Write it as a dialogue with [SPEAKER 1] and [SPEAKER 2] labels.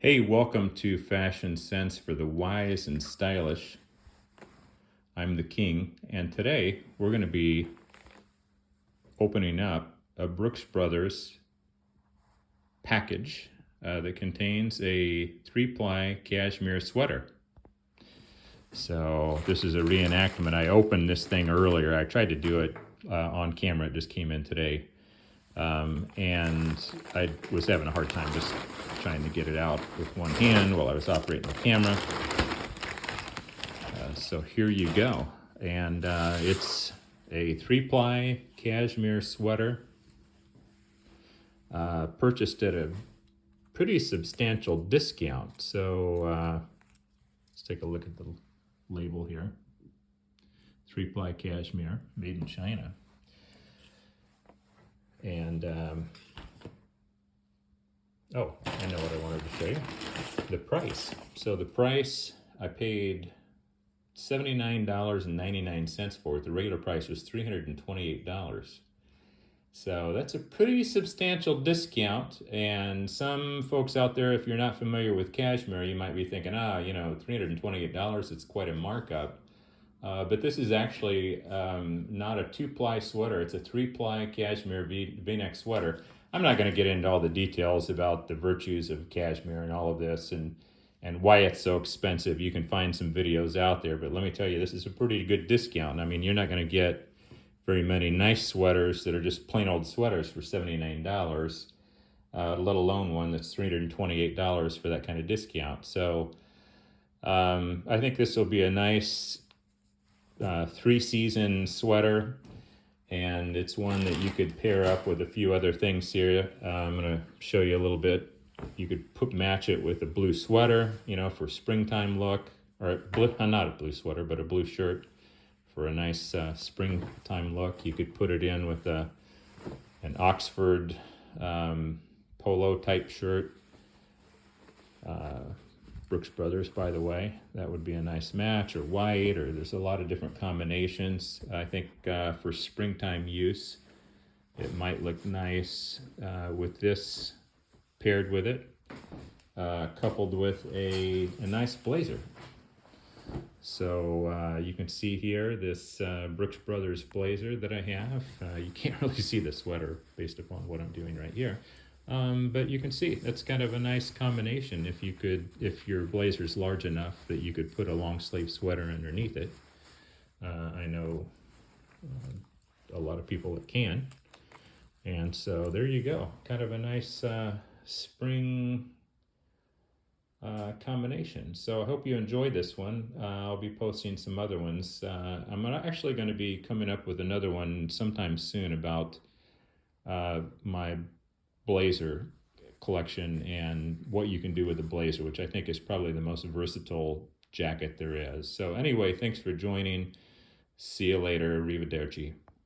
[SPEAKER 1] Hey, welcome to Fashion Sense for the Wise and Stylish. I'm the King, and today we're going to be opening up a Brooks Brothers package that contains a 3-ply cashmere sweater. So this is a reenactment. I opened this thing earlier. I tried to do it on camera. It just came in today. And I was having a hard time just trying to get it out with one hand while I was operating the camera. So here you go. And it's a 3-ply cashmere sweater. Purchased at a pretty substantial discount. So let's take a look at the label here. 3-ply cashmere, made in China. And, oh, I know what I wanted to show you. The price. So the price, I paid $79.99 for it. The regular price was $328. So that's a pretty substantial discount. And some folks out there, if you're not familiar with cashmere, you might be thinking, $328, it's quite a markup. But this is actually not a 2-ply sweater. It's a 3-ply cashmere V-neck sweater. I'm not going to get into all the details about the virtues of cashmere and all of this and why it's so expensive. You can find some videos out there, but let me tell you, this is a pretty good discount. I mean, you're not going to get very many nice sweaters that are just plain old sweaters for $79, let alone one that's $328 for that kind of discount. So I think this will be a nice 3-season sweater, and it's one that you could pair up with a few other things here. I'm going to show you a little bit. You could match it with a blue sweater, for springtime look, or not a blue sweater, but a blue shirt for a nice springtime look. You could put it in with an Oxford polo type shirt. Brooks Brothers, by the way, that would be a nice match, or white, or there's a lot of different combinations. I think for springtime use, it might look nice with this paired with it, coupled with a nice blazer. So you can see here this Brooks Brothers blazer that I have. You can't really see the sweater based upon what I'm doing right here. But you can see that's kind of a nice combination if your blazer's large enough that you could put a long sleeve sweater underneath it. I know a lot of people that can. And so there you go. Kind of a nice spring combination. So I hope you enjoyed this one. I'll be posting some other ones. I'm actually going to be coming up with another one sometime soon about my blazer collection and what you can do with the blazer, which I think is probably the most versatile jacket there is. So anyway, thanks for joining. See you later. Arrivederci.